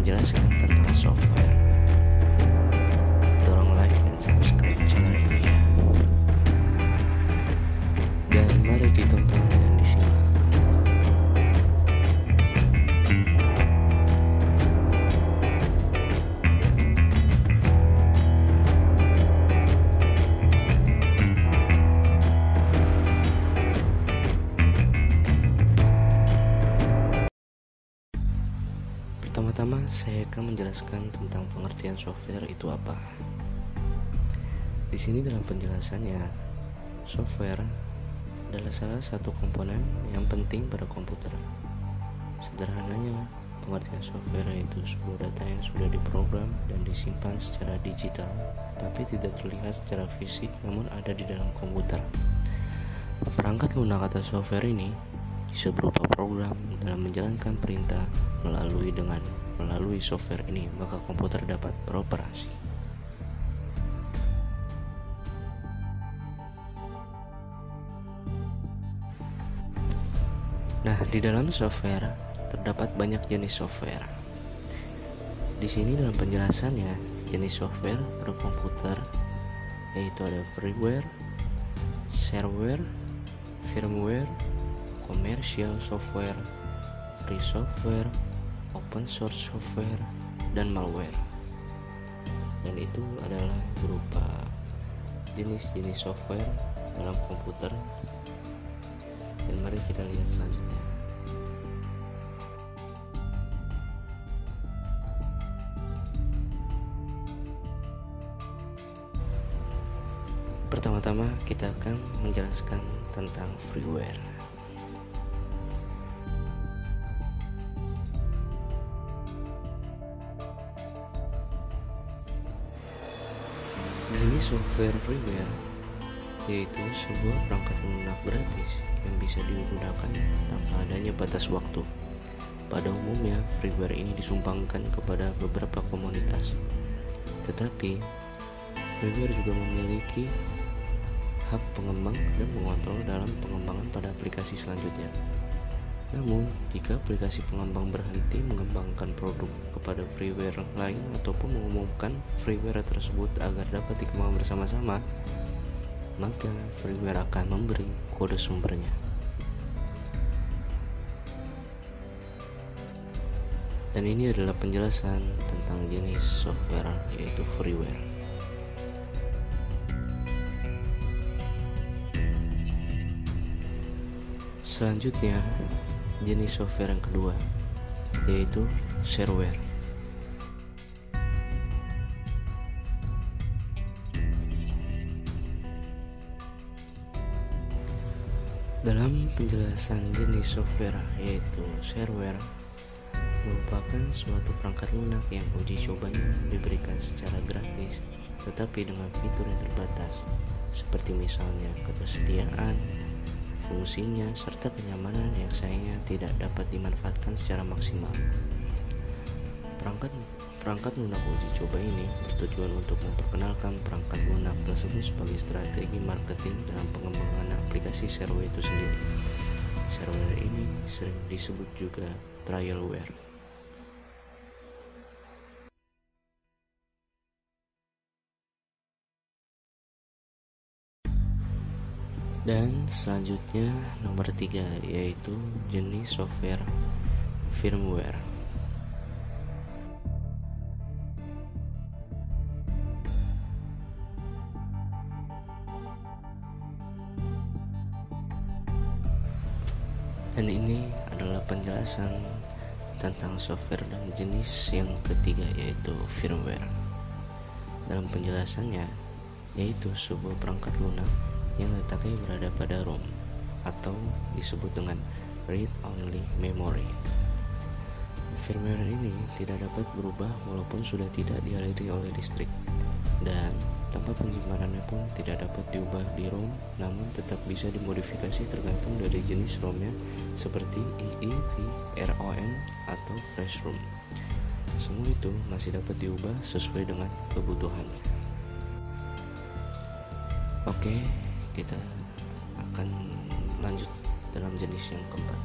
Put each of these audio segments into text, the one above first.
menjelaskan tentang software. Tolong like dan subscribe channel ini ya. Dan mari ditonton dan disimak. Pertama-tama saya akan menjelaskan tentang pengertian software itu apa. Di sini dalam penjelasannya, software adalah salah satu komponen yang penting pada komputer. Sederhananya, pengertian software itu sebuah data yang sudah diprogram dan disimpan secara digital, tapi tidak terlihat secara fisik namun ada di dalam komputer. Perangkat lunak atau software ini bisa berupa program dalam menjalankan perintah. Melalui software ini, maka komputer dapat beroperasi. Nah, di dalam software terdapat banyak jenis software. Di sini dalam penjelasannya, jenis software berkomputer yaitu ada freeware, shareware, firmware, commercial software, free software, open source software, dan malware. Dan itu adalah berupa jenis-jenis software dalam komputer. Dan mari kita lihat selanjutnya. Pertama-tama kita akan menjelaskan tentang freeware. Jenis software freeware yaitu sebuah perangkat lunak gratis yang bisa digunakan tanpa adanya batas waktu. Pada umumnya, freeware ini disumbangkan kepada beberapa komunitas. Tetapi, freeware juga memiliki hak pengembang dan mengontrol dalam pengembangan pada aplikasi selanjutnya. Namun, jika aplikasi pengembang berhenti mengembangkan produk kepada freeware lain ataupun mengumumkan freeware tersebut agar dapat dikembangkan bersama-sama, maka freeware akan memberi kode sumbernya. Dan ini adalah penjelasan tentang jenis software yaitu freeware. Selanjutnya, jenis software yang kedua yaitu shareware. Dalam penjelasan jenis software yaitu shareware merupakan suatu perangkat lunak yang uji cobanya diberikan secara gratis tetapi dengan fitur yang terbatas, seperti misalnya ketersediaan, fungsinya, serta kenyamanan yang sayangnya tidak dapat dimanfaatkan secara maksimal. Perangkat lunak uji coba ini bertujuan untuk memperkenalkan perangkat lunak tersebut sebagai strategi marketing dalam pengembangan aplikasi shareware itu sendiri. Shareware ini sering disebut juga trialware. Dan selanjutnya nomor 3 yaitu jenis software firmware. Dan ini adalah penjelasan tentang software dan jenis yang ketiga yaitu firmware. Dalam penjelasannya, yaitu sebuah perangkat lunak yang letaknya berada pada ROM atau disebut dengan read-only memory. Firmware ini tidak dapat berubah walaupun sudah tidak dialiri oleh listrik, dan tempat penyimpanannya pun tidak dapat diubah di ROM, namun tetap bisa dimodifikasi tergantung dari jenis ROM-nya seperti EEP, ROM, atau flash ROM. Semua itu masih dapat diubah sesuai dengan kebutuhannya. Oke, kita akan lanjut dalam jenis yang keempat.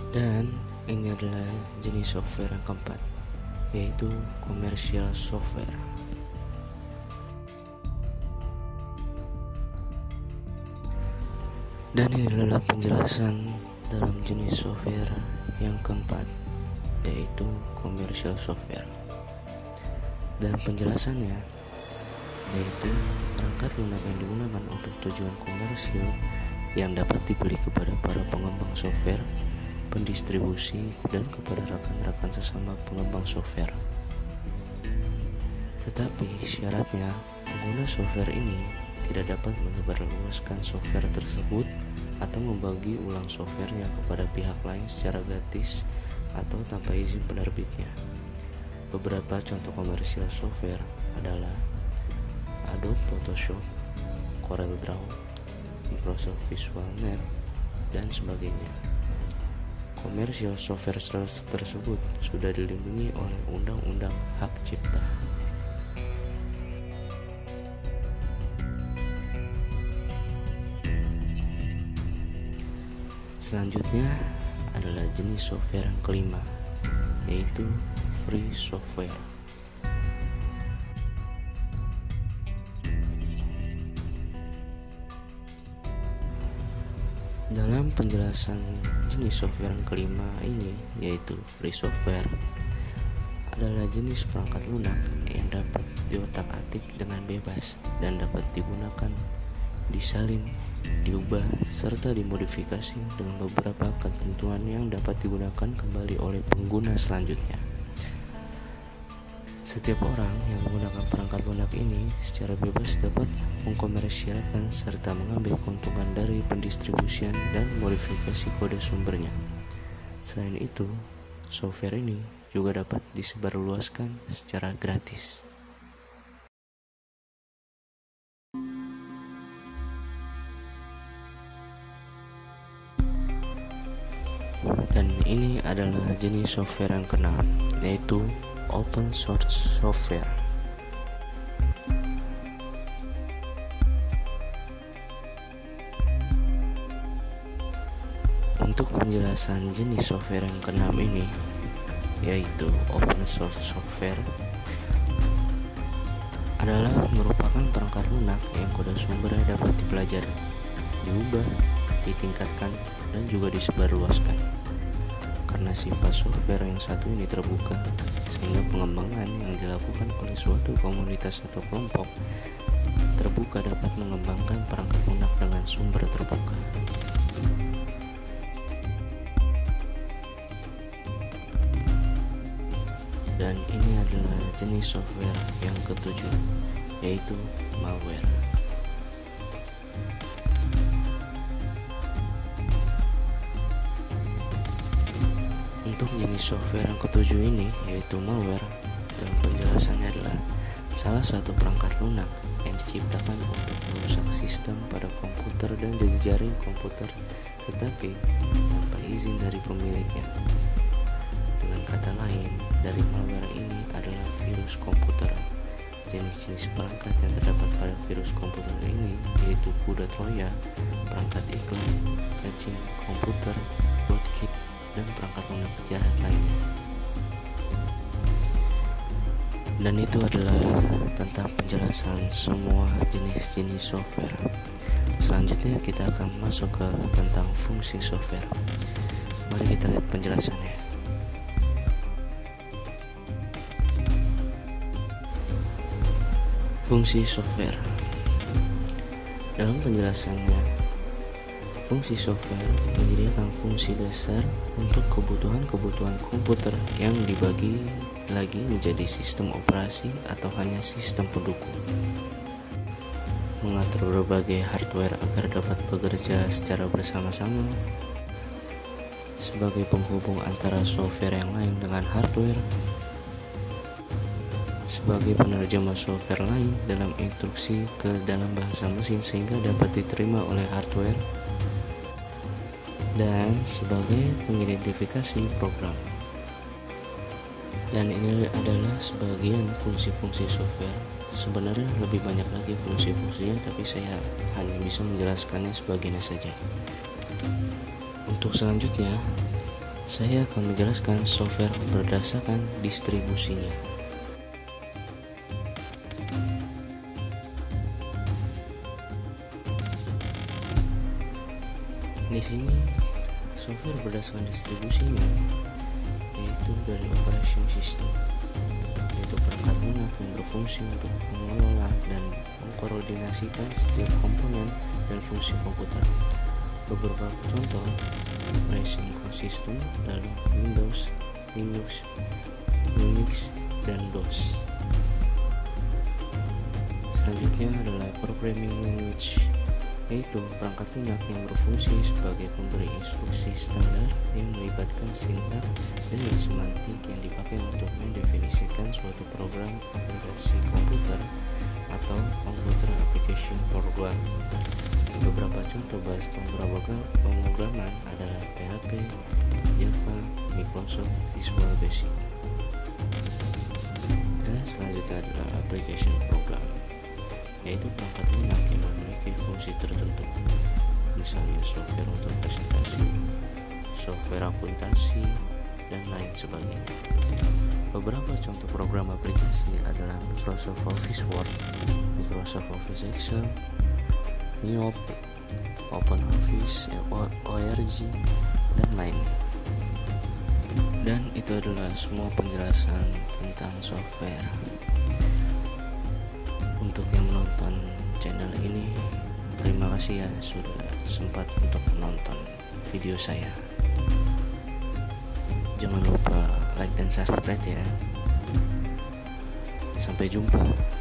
Dan ini adalah jenis software yang keempat, yaitu commercial software. Dan ini adalah penjelasan dalam jenis software yang keempat, yaitu commercial software. Dan penjelasannya yaitu perangkat lunak yang digunakan untuk tujuan komersial yang dapat dibeli kepada para pengembang software, pendistribusi, dan kepada rekan-rekan sesama pengembang software. Tetapi syaratnya, pengguna software ini tidak dapat menyebarluaskan software tersebut atau membagi ulang softwarenya kepada pihak lain secara gratis atau tanpa izin penerbitnya. Beberapa contoh komersial software adalah Adobe Photoshop, CorelDRAW, Microsoft Visualnet, dan sebagainya. Komersial software tersebut sudah dilindungi oleh Undang-Undang Hak Cipta. Selanjutnya adalah jenis software yang kelima, yaitu free software. Dalam penjelasan jenis software yang kelima ini, yaitu free software, adalah jenis perangkat lunak yang dapat diotak-atik dengan bebas dan dapat digunakan, disalin, diubah, serta dimodifikasi dengan beberapa ketentuan yang dapat digunakan kembali oleh pengguna selanjutnya. Setiap orang yang menggunakan perangkat lunak ini secara bebas dapat mengkomersialkan serta mengambil keuntungan dari pendistribusian dan modifikasi kode sumbernya. Selain itu, software ini juga dapat disebarluaskan secara gratis. Dan ini adalah jenis software yang keenam, yaitu open source software. Untuk penjelasan jenis software yang keenam ini, yaitu open source software, adalah merupakan perangkat lunak yang kode sumbernya dapat dipelajari, diubah, ditingkatkan, dan juga disebarluaskan. Karena sifat software yang satu ini terbuka, sehingga pengembangan yang dilakukan oleh suatu komunitas atau kelompok terbuka dapat mengembangkan perangkat lunak dengan sumber terbuka. Dan ini adalah jenis software yang ketujuh, yaitu malware. Untuk jenis software yang ketujuh ini, yaitu malware, dalam penjelasannya adalah salah satu perangkat lunak yang diciptakan untuk merusak sistem pada komputer dan jejaring komputer, tetapi tanpa izin dari pemiliknya. Dengan kata lain, dari malware ini adalah virus komputer. Jenis-jenis perangkat yang terdapat pada virus komputer ini yaitu kuda Troya, perangkat iklan, cacing komputer, rootkit, dan perangkat lunak jahat lainnya. Dan itu adalah tentang penjelasan semua jenis-jenis software. Selanjutnya kita akan masuk ke tentang fungsi software. Mari kita lihat penjelasannya. Fungsi software. Dalam penjelasannya, fungsi software menyediakan fungsi dasar untuk kebutuhan-kebutuhan komputer yang dibagi lagi menjadi sistem operasi atau hanya sistem pendukung. Mengatur berbagai hardware agar dapat bekerja secara bersama-sama sebagai penghubung antara software yang lain dengan hardware, sebagai penerjemah software lain dalam instruksi ke dalam bahasa mesin sehingga dapat diterima oleh hardware, dan sebagai pengidentifikasi program. Dan ini adalah sebagian fungsi-fungsi software. Sebenarnya lebih banyak lagi fungsi-fungsinya, tapi saya hanya bisa menjelaskannya sebagiannya saja. Untuk selanjutnya, Saya akan menjelaskan software berdasarkan distribusinya. Di sini software berdasarkan distribusinya yaitu dari operation system, yaitu perangkat lunak yang berfungsi untuk mengelola dan mengkoordinasikan setiap komponen dan fungsi komputer. Beberapa contoh operating system dalam Windows, Linux, Unix, dan DOS. Selanjutnya adalah programming language, yaitu perangkat lunak yang berfungsi sebagai pemberi instruksi standar yang melibatkan sintak dan semantik yang dipakai untuk mendefinisikan suatu program aplikasi komputer atau computer application program. Beberapa contoh bahasa pemrograman adalah PHP, Java, Microsoft Visual Basic. Dan selanjutnya adalah application program, yaitu perangkat lunak yang memiliki fungsi tertentu, misalnya software untuk presentasi, software akuntansi, dan lain sebagainya. Beberapa contoh program aplikasi adalah Microsoft Office Word, Microsoft Office Excel, Neop, OpenOffice, ORG, dan lainnya. Dan itu adalah semua penjelasan tentang software. Untuk yang menonton channel ini, terima kasih ya sudah sempat untuk menonton video saya. Jangan lupa like dan subscribe ya. Sampai jumpa.